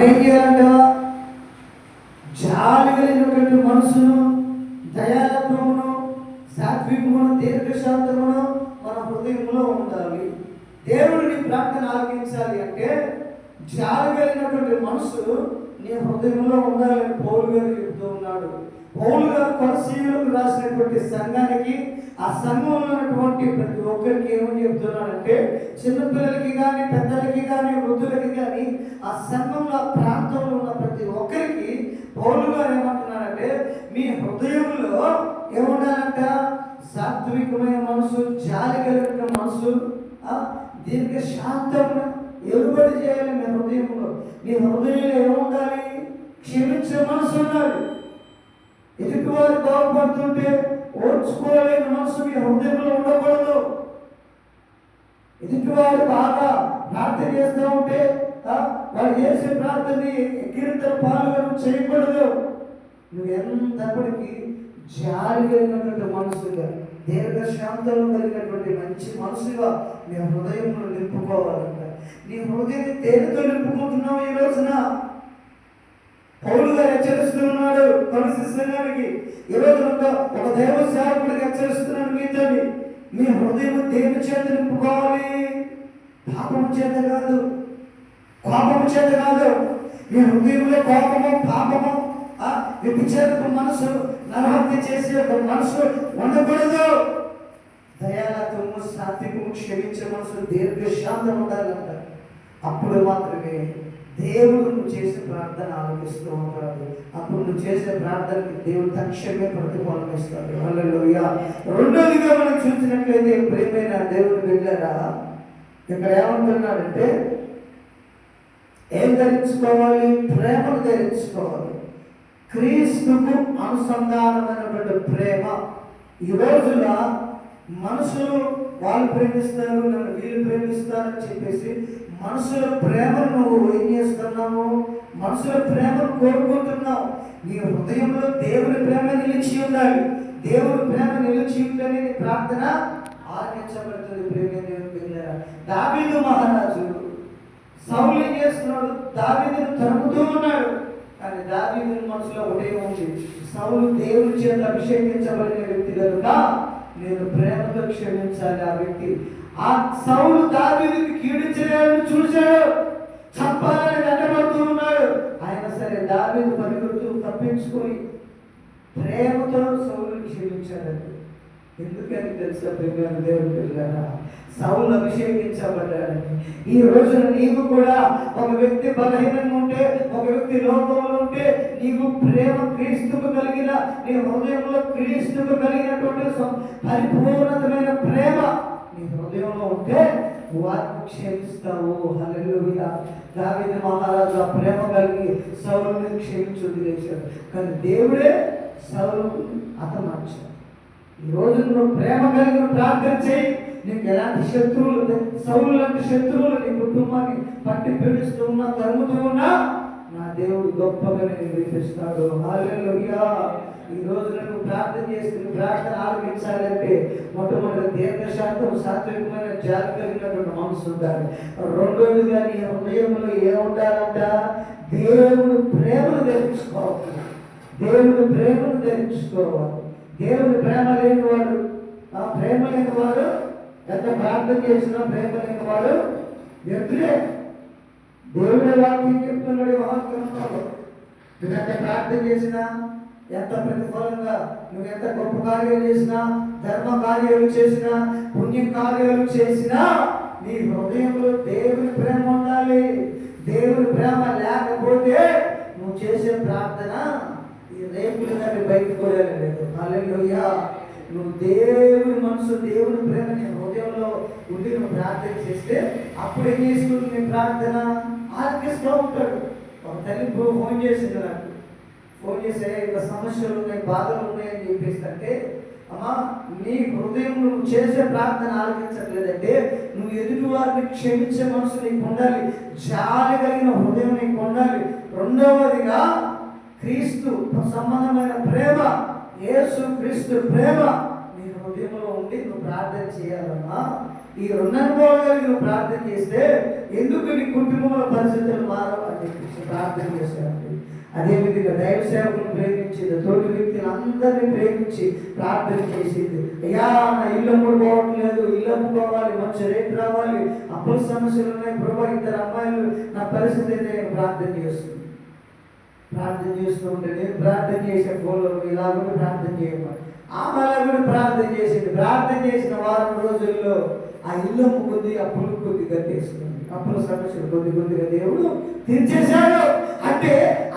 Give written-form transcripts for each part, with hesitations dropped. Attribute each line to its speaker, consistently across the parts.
Speaker 1: ఏం చేయాలంట? జాలి కలిగినటువంటి మనసును, దయాలత్వమును, సాత్వికమును, దీర్ఘశాంతమును మన హృదయంలో ఉండాలి. దేవుడిని ప్రార్థన ఆలకించాలి అంటే జాలి కలిగినటువంటి మనసు నీ హృదయంలో ఉండాలని పౌలు గారు చెబుతూ ఉన్నాడు. పౌలు గారు కొలసీయులకు రాసినటువంటి సంఘానికి, ఆ సంఘంలో ఉన్నటువంటి ప్రతి ఒక్కరికి ఏమని చెప్తున్నాడంటే, చిన్నపిల్లలకి కానీ, పెద్దలకి కానీ, వృద్ధులకి కానీ, ఆ సంఘంలో ప్రాంతంలో ఉన్న ప్రతి ఒక్కరికి పౌలు గారు ఏమంటున్నారంటే, మీ హృదయంలో ఏముండాలంట? సాత్వికమైన మనసు, జాలి కలిగిన మనసు, దీర్ఘశాంతము ఎలుబడి చేయాలి. మీ హృదయంలో, మీ హృదయంలో ఏముండాలి? క్షమించే మనసు ఉండాలి. ఎదుటివారు బాగుపడుతుంటే ఓర్చుకోలేని మనసు మీ హృదయంలో ఉండకూడదు. ఎదుటివారు బాగా ప్రార్థన చేస్తూ ఉంటే వాడు చేసే ప్రార్థనని ఎక్కిరితల పాలుగా చేయకూడదు. నువ్వు ఎంతప్పటికీ జాలి కలిగినటువంటి మనసుగా, దీర్ఘశాంతం కలిగినటువంటి మంచి మనసుగా నీ హృదయంలో నింపుకోవాలంట. నీ హృదయాన్ని తేనెతో నింపుకుంటున్నావు. ఈ రోజున పౌలు గారు హెచ్చరిస్తున్నాడు కొలసీ సంఘానికి. ఈ రోజు ఒక దైవ సేవకుడికి హెచ్చరిస్తున్నాడు మీతోని. మీ హృదయం దేని చేత నింపుకోవాలి? పాపము చేత కాదు, కోపము చేత కాదు. మీ హృదయంలో కోపము, పాపము, వ్యభిచారపు మనసు, నరహత్య చేసే ఒక మనసు ఉండకూడదు. దయాలత్వము, సాత్వికము, క్షమించే మనసు, దీర్ఘశాంతం ఉండాలంట. అప్పుడు మాత్రమే దేవుడు నువ్వు చేసే ప్రార్థన ఆలోచిస్తూ ఉంటాడు. అప్పుడు నువ్వు చేసే ప్రార్థనకి దేవుడు తక్షణమే ప్రతిఫలం ఇస్తాడు. హల్లెలూయా. రెండోదిగా మనం చూసినట్లయితే ప్రియమైన దేవుడు బిడ్డలారా, ఇక్కడ ఏమంటున్నాడంటే ఏం ధరించుకోవాలి? ప్రేమను ధరించుకోవాలి. క్రీస్తుకు అనుసంధానమైనటువంటి ప్రేమ. ఈ రోజున మనుషులు వాళ్ళు ప్రేమిస్తారు, నన్ను వీళ్ళు ప్రేమిస్తారని చెప్పేసి మనుషుల ప్రేమను నువ్వు ఏం చేస్తున్నావు? మనుషుల ప్రేమను కోరుకుంటున్నావు. నీ హృదయంలో దేవుని ప్రేమ నిలిచి ఉండాలి. దేవుని ప్రేమ నిలిచి ఉంటేనే నీ ప్రార్థన ఆలకించబడుతుంది. ప్రేమ దేవుని పిల్లరా, దావీదు మహారాజు సౌలు ఏం చేస్తున్నాడు? దావీదును తరుముతూ ఉన్నాడు. కానీ దావీదు మనసులో ఒకటే ఉంది, సౌలు దేవుని చేత అభిషేకించబడిన వ్యక్తి కనుక నేను ప్రేమతో క్షమించాలి ఆ వ్యక్తి. ఆ సౌలు దావీదుకి కీడు చేయాలని చూశాడు, చంపాలని వెంటబడుతూ ఉన్నాడు. అయినా సరే దావీదు పరిగెడుతూ తప్పించుకొని ప్రేమతో సౌలుని క్షమించాడండి. ఎందుకని తెలుసా ప్రియమైన దేవుని పిల్లరా? సౌలు అభిషేకించబడ్డాడని. ఈ రోజున నీవు కూడా ఒక వ్యక్తి బలహీనంగా ఉంటే, ఒక వ్యక్తి లోకంలో ఉంటే, నీవు ప్రేమ క్రీస్తుకు కలిగిన, నీ హృదయంలో క్రీస్తుకు కలిగినటువంటి పరిపూర్ణమైన ప్రేమ నీ హృదయంలో ఉంటే వారిని క్షమిస్తావు. హల్లెలూయా. దావీదు మహారాజు ఆ ప్రేమ కలిగి సౌలుని క్షమించి వదిలేశాడు. కానీ దేవుడే సౌలుని హతమార్చాడు. ఈ రోజు నువ్వు ప్రేమ కలిగిన ప్రార్థన చేయి. నీకు ఎలాంటి శత్రువులు, సౌలు లాంటి శత్రువులు నీ కుటుంబాన్ని పట్టి పీడిస్తూ ఉన్నా, తరుముతూ ఉన్నా, నా దేవుడు గొప్పగా నేను వినిపిస్తాడు. హల్లెలూయా. ఈ రోజు నువ్వు ప్రార్థన చేసి ప్రార్థన ఆలకించాలంటే మొట్టమొదటి దీర్ఘశాంతం, సాత్వికమైన జాలి కలిగినటువంటి మనసు ఉండాలి. రెండోదిగా నీ హృదయంలో ఏముండాలంట? దేవుడు ప్రేమను ధరించుకోవాలి. దేవుడు ప్రేమను ధరించుకోవాలి. దేవుని ప్రేమ లేనివాడు, ఆ ప్రేమ లేనివాడు ఎంత ప్రార్థన చేసినా ప్రేమ లేనివాడు వ్యక్తులే. దేవుడి వాక్యం చెప్తున్నాడు వాక్యంలో, నువ్వు ఎంత ప్రార్థన చేసినా, ఎంత ప్రతిఫలంగా నువ్వు ఎంత గొప్ప కార్యాలు చేసినా, ధర్మ కార్యాలు చేసినా, పుణ్య కార్యాలు చేసినా, నీ హృదయంలో దేవుని ప్రేమ ఉండాలి. దేవుని ప్రేమ లేకపోతే నువ్వు చేసే ప్రార్థన ఈ రేపులు కానీ బయటకు పోయలేదు. హల్లెలూయా. నువ్వు దేవుని మనసు, దేవుని ప్రేమ నీ హృదయంలో ఉండి నువ్వు ప్రార్థన చేస్తే అప్పుడు ఏం చేస్తుంది? నీ ప్రార్థన ఆలకిస్తూ ఉంటాడు. ఒక తల్లి ఫోన్ చేసింది నాకు, ఫోన్ చేసే ఇంకా సమస్యలు ఉన్నాయి, బాధలు ఉన్నాయని చెప్పేసి అంటే, అమ్మా నీ హృదయం నువ్వు చేసే ప్రార్థన ఆలకించట్లేదంటే నువ్వు ఎదుటి వారిని క్షమించే మనసు నీకు ఉండాలి, జాలి కలిగిన హృదయం నీకు ఉండాలి. రెండవదిగా క్రీస్తు సంబంధమైన ప్రేమ, యేసు క్రీస్తు ప్రేమ నీ హృదయంలో ఉండి నువ్వు ప్రార్థన చేయాలమ్మా. ఈ రెండు అనుభవాలు నువ్వు ప్రార్థన చేస్తే ఎందుకు నీ కుటుంబంలో పరిస్థితులు మారవు అని చెప్పేసి ప్రార్థన చేశారండి. అదేవిధంగా దైవ సేవకులను ప్రేమించింది, తోటి వ్యక్తులు అందరినీ ప్రేమించి ప్రార్థన చేసింది. అయ్యా నా ఇల్లు అప్పుడు పోవట్లేదు, ఇల్లు అమ్ముకోవాలి, మంచి రేట్ రావాలి, అప్పుల సమస్యలు ఉన్నాయి ప్రభా, ఇద్దరు అమ్మాయిలు, నా పరిస్థితి అయితే ప్రార్థన చేస్తుంది. ప్రార్థన చేస్తూ ఉంటే నేను ప్రార్థన చేసే ఫోన్లో ఇలా కూడా ప్రార్థన చేయమని ఆమె అలా కూడా ప్రార్థన చేసింది. ప్రార్థన చేసిన వారం రోజుల్లో ఆ ఇల్లు అమ్ముకుంది, అప్పులు కొద్ది కట్టేసుకుంది, అప్పుల సమస్యలు కొద్దిగా దేవుడు తీర్చేశాడు. అంటే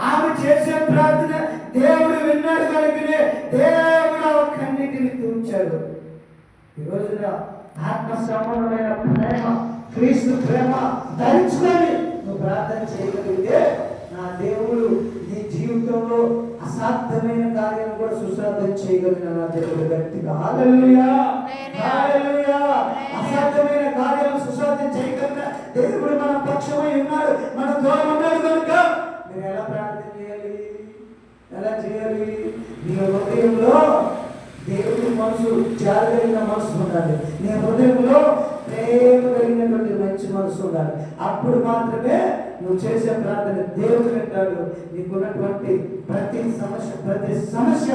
Speaker 1: ఆమె చేసే ప్రార్థన దేవుడు విన్నాడు కనుకనే దేవుడు ఆ కన్నిటిని తూర్చాడు. ఈ రోజున ఆత్మ సంబంధమైన ప్రేమ, క్రీస్తు ప్రేమ ధరించుకొని నువ్వు ప్రార్థన చేయగలిగితే నా దేవుడు నీ జీవితంలో అసాధ్యమైన కార్యాలు కూడా సుసాధ్యం చేయగలిగిన నా దేవుడు గట్టిగా హల్లెలూయా హల్లెలూయా. అసాధ్యమైన కార్యాలు సుసాధ్యం చేయగలిగిన దేవుడు మన పక్షమై ఉన్నాడు, మన తోడు ఉన్నాడు కనుక మీరు ఎలా ప్రార్థన చేయాలి, ఎలా చేయాలి? నీ హృదయంలో దేవుడి మనసు, జాలి కలిగిన మనసు ఉండాలి. నీ హృదయంలో ప్రేమ కలిగినటువంటి మంచి మనసు ఉండాలి. అప్పుడు మాత్రమే నువ్వు చేసే ప్రార్థన దేవుడు వింటాడు. నీకున్నటువంటి ప్రతి సమస్య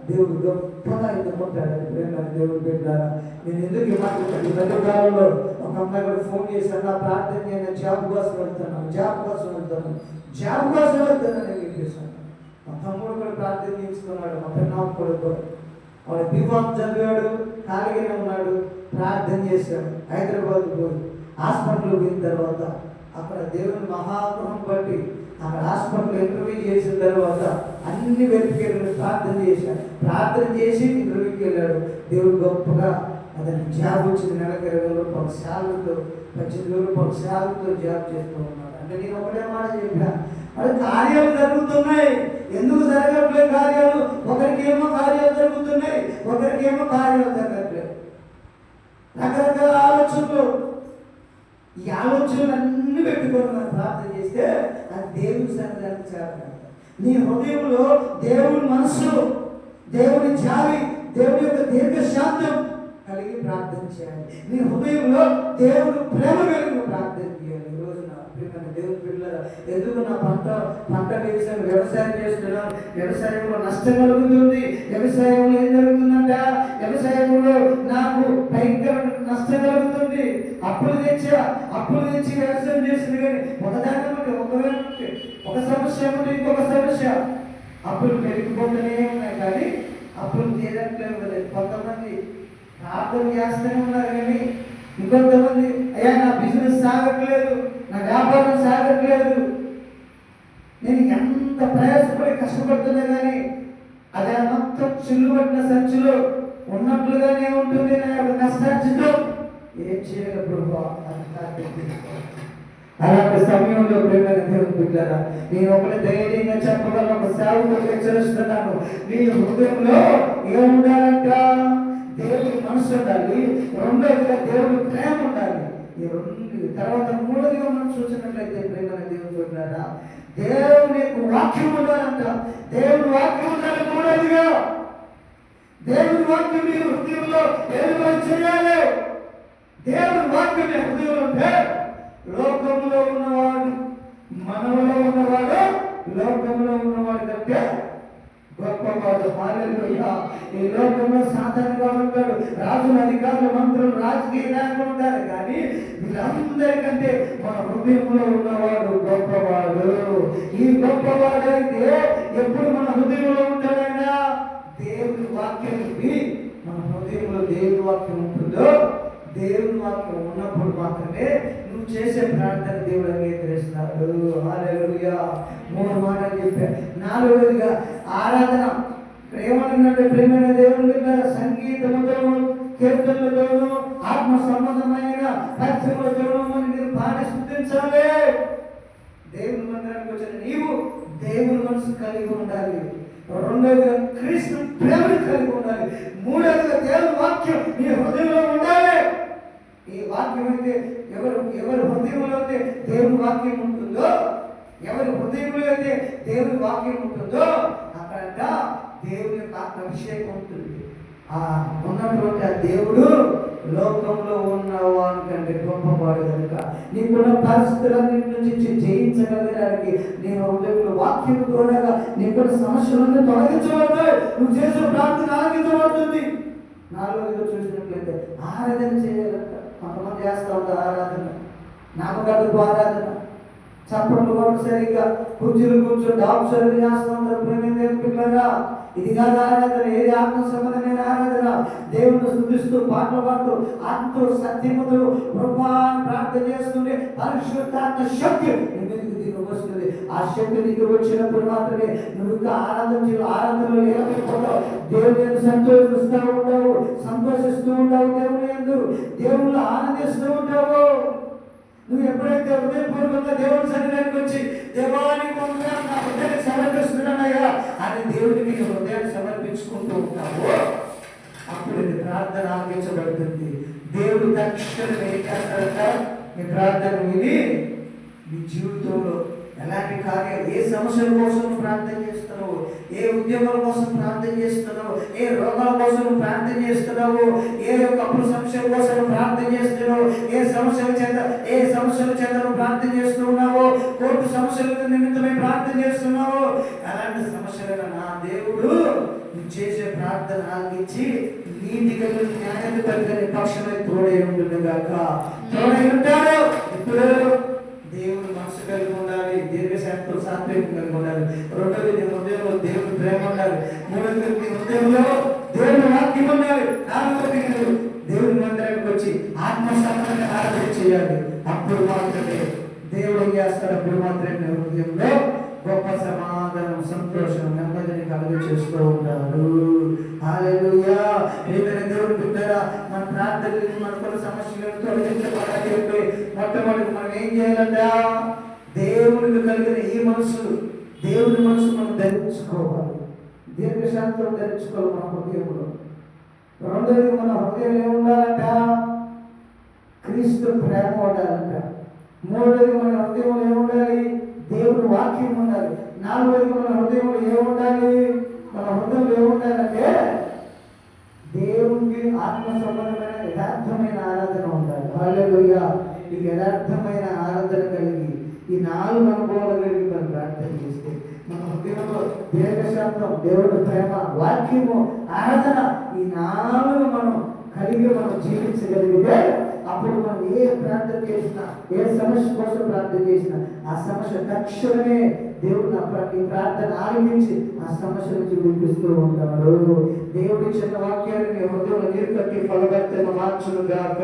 Speaker 1: దేవుడు గొప్పగా ఎదుర్కొంటాడు. దేవుడు పెట్టారా? నేను ఎందుకు మాట్లాడాను? ఈ మధ్య కాలంలో ఒక అమ్మాయి కూడా ఫోన్ చేశాను, నా ప్రార్థన చేయను, జాబ్ కోసం వెళ్తాను నేను చెప్పేశాను. మా తమ్ముడు కూడా ప్రార్థన చేయించుకున్నాడు, మా పెన్నాడు కూడా వాడు బీఫామ్ చదివాడు, ఖాళీగానే ఉన్నాడు, ప్రార్థన చేశాడు. హైదరాబాద్ పోయి హాస్పిటల్కి పోయిన తర్వాత అక్కడ దేవుని మహాగ్రహం బట్టి అక్కడ హాస్పిటల్ ఇంటర్వ్యూ చేసిన తర్వాత అన్ని వెరిఫికేషన్లు ప్రార్థన చేసి ఇంటర్వ్యూకి వెళ్ళాడు. దేవుడు గొప్పగా అతనికి జాబ్ వచ్చింది. నెలకు 20,000 రూపాయల శాలరీతో, 18,000 రూపాయల శాలరీతో జాబ్ చేస్తూ ఉన్నాడు. అంటే నేను ఒకటే మాట చెప్పాను, అది కార్యాలు జరుగుతున్నాయి. ఎందుకు జరగట్లేదు కార్యాలు? ఒకరికేమో కార్యాలు జరుగుతున్నాయి, ఒకరికేమో కార్యాలు జరగట్లేదు. రకరకాల ఆలోచనలు, ఈ ఆలోచనలు అన్ని పెట్టుకొని మనం ప్రార్థన చేస్తే అది దేవుని సన్నిధానికి చేరదు. నీ హృదయంలో దేవుని మనసు, దేవుని జాలి, దేవుని యొక్క దీర్ఘశాంతం కలిగి ప్రార్థన చేయాలి. నీ హృదయంలో దేవుడు ప్రేమ కలిగి ప్రార్థన చేయాలి. ఈ రోజున దేవుని పిల్లల ఎందుకు నా పంట వ్యవసాయం చేస్తున్నాం, వ్యవసాయంలో నష్టం కలుగుతుంది, వ్యవసాయంలో ఏం జరుగుతుందంట, వ్యవసాయంలో నాకు భయంకరమైన నష్టం కలుగుతుంది. అప్పులు తెచ్చి వ్యవసాయం చేసింది, కానీ ఒకదాని ఒక సమస్య ఉంటే ఇంకొక సమస్య, అప్పులు పెరిగిపోతూనే ఉన్నాయి కానీ అప్పులు తీరట్లేదు. కొంతమంది ప్రార్థన చేస్తూనే ఉన్నారు కానీ ఇంకొంతమంది అయ్యా నా బిజినెస్ సాగట్లేదు, నా వ్యాపారం సాగట్లేదు, నేను ఎంత ప్రయాసపడి కష్టపడుతున్నా కానీ అదే మొత్తం చిల్లు పట్టిన సంచిలో ఉన్నట్లుగానే ఉంటుంది. నా యొక్క కష్టార్జితం ఏం చేయగలరు? అలాంటి సమయంలో ప్రేమైన దేవుని బిడ్డలారా, నేను ఒకటి ధైర్యంగా చెప్పగలను, ఒక సేవకుడు హెచ్చరిస్తున్నాను, నీ హృదయంలో ఏముండాలంట? దేవుడి మనసు ఉండాలి, రెండోదిగా దేవుడి ప్రేమ ఉండాలి. ఈ రెండు తర్వాత మూడోదిగా మనం చూసినట్లయితే ప్రేమైన దేవుని బిడ్డలారా, దేవుని యొక్క వాక్యం ఉండాలంట. దేవుని వాక్యం ఉండాలి. మూడోదిగా దేవుని వాక్యం మీ హృదయంలో ఏదో చేయాలి. దేవుని వాక్యం మీ హృదయంలో ఉంటే లోకంలో ఉన్నవాడు, మనలో ఉన్నవాడు లోకంలో ఉన్నవాడు కంటే గొప్పవాడు. హల్లెలూయా. ఈ లోకంలో సాధారణంగా ఉంటాడు, రాజులు, అధికారులు, మంత్రులు, రాజకీయ నాయకులు ఉంటారు, కానీ వీళ్ళందరికంటే మన హృదయంలో ఉన్నవాడు గొప్పవాడు. ఈ గొప్పవాడు అయితే ఎప్పుడు మన హృదయంలో ఉంటాడైనా దేవుని వాక్యం మన హృదయంలో దేవుని వాక్యం ఉంటుందో, దేవుని వాక్యం ఉన్నప్పుడు మాత్రమే నువ్వు చేసే ప్రార్థన దేవుడు అంగీకరిస్తాడు. హల్లెలూయా. 3 మాటలు చెప్పారు. 4వదిగా ఆరాధన. ఏమన్నట్టు ప్రేమైన దేవుని బిడ్డ సంగీతముతోను, కీర్తనలతోను, ఆత్మ సంబంధమైన పరిచయములతోను మీరు పాడి స్తుతించాలి. దేవుని మందిరానికి వచ్చిన నీవు దేవుని మనసు కలిగి ఉండాలి. రెండవదిగా క్రీస్తు ప్రేమను కలిగి ఉండాలి. మూడవదిగా దేవుని వాక్యం నీ హృదయంలో ఉండాలి. ఈ వాక్యం అయితే ఎవరి హృదయంలో అయితే దేవుని వాక్యం ఉంటుందో, ఎవరి హృదయంలో అయితే దేవుని వాక్యం ఉంటుందో అక్కడ దేవుని యొక్క అభిషేకం ఉంటుంది. ఉన్నటువంటి ఆ దేవుడు లోకంలో ఉన్న వానికంటే గొప్పవాడు కనుక నీకున్న పరిస్థితులన్నింటి నుంచి జయించగలగడానికి నీ హృదయంలో వాక్యం ద్వారా నీకున్న సమస్యలన్నీ తొలగించబడతాయి. నువ్వు చేసే ప్రార్థన ఆలకించబడుతుంది. నాలుగోదిగా చూసినట్లయితే ఆరాధన చేయాలంట. కొంతమంది చేస్తూ ఉంటారు ఆరాధన, నామకాలకు ఆరాధన, చప్పట్లు కూడా సరిగ్గా కుర్చీలు కూర్చొని డాక్టర్లు చేస్తూ ఉంటారు. ప్రేమ పిల్లగా ఇది కాదు ఆరాధన. ఏది ఆత్మ సంబంధమైన ఆరాధన? దేవుని స్తుతిస్తూ పాటలు పాడుతూ ఆత్మ సత్యముతో ప్రభువాన్ని ప్రార్థన చేస్తుంటే పరిశుద్ధాత్మ శక్తి నీకు వస్తుంది. ఆ శక్తి నీకు వచ్చినప్పుడు మాత్రమే నువ్వు ఇంకా ఆరాధనలో లేకపోతావు. దేవుని సంతోషిస్తూ ఉంటావు, సంతోషిస్తూ ఉంటావు. దేవుళ్ళు ఆనందిస్తూ ఉంటావు. నువ్వు ఎప్పుడైతే హృదయపూర్వకంగా దేవుని సన్నిధానికి వచ్చి దేవానికి నా హృదయాన్ని సమర్పిస్తున్నానయ్యా అని దేవుడికి హృదయాన్ని సమర్పించుకుంటూ ఉంటావో అప్పుడు నీ ప్రార్థన ఆలకించబడుతుంది. దేవుడు తక్షణమే ఏం చేస్తాడంట? నీ ప్రార్థన విని నీ జీవితంలో ఎలాంటి కార్యాలు, ఏ సమస్యల కోసం ప్రార్థన చేస్తున్నావు, ఏ ఉద్యోగాల కోసం ప్రార్థన చేస్తున్నావు, ఏ రోగాల కోసం ప్రార్థన చేస్తున్నావు, ఏ అప్పుల సమస్యల కోసం ప్రార్థన చేస్తున్నావు, ఏ సమస్యల చేత ప్రార్థన చేస్తున్నావు, కోర్టు సమస్యల నిమిత్తమై ప్రార్థన చేస్తున్నావు, అలాంటి సమస్యలను నా దేవుడు నువ్వు చేసే ప్రార్థన ఆలకించి నీతి కలిగిన న్యాయం కలిగిన పక్షమై తోడై ఉంటుండగాక. తోడై ఉంటాడు. ఇప్పుడు దేవుడు మనసు కలిగి ఉండాలి, దీర్ఘశాంతం సాత్వికం కలిగి ఉండాలి. రెండోది నీ హృదయంలో దేవుని ప్రేమ ఉండాలి. మూడోది నీ హృదయంలో దేవుని వాక్యం ఉండాలి. నాలుగోది దేవుని మందిరానికి వచ్చి ఆత్మ సంబంధంగా ఆరాధన చేయాలి. అప్పుడు మాత్రమే దేవుడు ఏం చేస్తాడు? అప్పుడు మాత్రమే నీ హృదయంలో గొప్ప సమాధానం, సంతోషం, నెమ్మదిని కలుగ చేస్తూ ఉంటాడు. హల్లెలూయా. ఏదైనా దేవుడు బిడ్డరా మన ప్రార్థనలు మనకున్న సమస్యలను తొలగించబడాలి. మొట్టమొదటి మనం ఏం చేయాలంట? దేవునికి కలిగిన ఈ మనసు, దేవుని మనసు మనం ధరించుకోవాలి. దీర్ఘశాంతం ధరించుకోవాలి మన హృదయంలో. రెండోది మన హృదయం ఏముండాలంట? క్రీస్తు ప్రేమ ఉండాలంట. మూడోది మన హృదయంలో ఏముండాలి? దేవుని వాక్యం ఉండాలి. నాలుగోది మన హృదయంలో ఏముండాలి? మన హృదయంలో ఏముండాలంటే దేవునికి ఆత్మ సంబంధమైన యథార్థమైన ఆరాధన ఉండాలి. హల్లెలూయా. ఈ యథార్థమైన ఆరాధన కలిగి ఈ నాలుగు అనుభవాలు కలిగి మనం ప్రార్థన చేస్తే మన హృదయంలో దీర్ఘశాంతం, దేవుడి ప్రేమ, వాక్యము, ఆరాధన ఈ నాలుగు మనం కలిగి మనం జీవించగలిగితే అప్పుడు మనం ఏ ప్రార్థన చేసినా, ఏ సమస్య కోసం ప్రార్థన చేసినా ఆ సమస్య తక్షణమే దేవుడు ఈ ప్రార్థన ఆలకించి ఆ సమస్య నుంచి వినిపిస్తూ ఉంటాడు. దేవుడి చిన్న వాక్యాన్ని హృదయంలో నీరు కట్టి ఫలభరితంగా మార్చును గాక.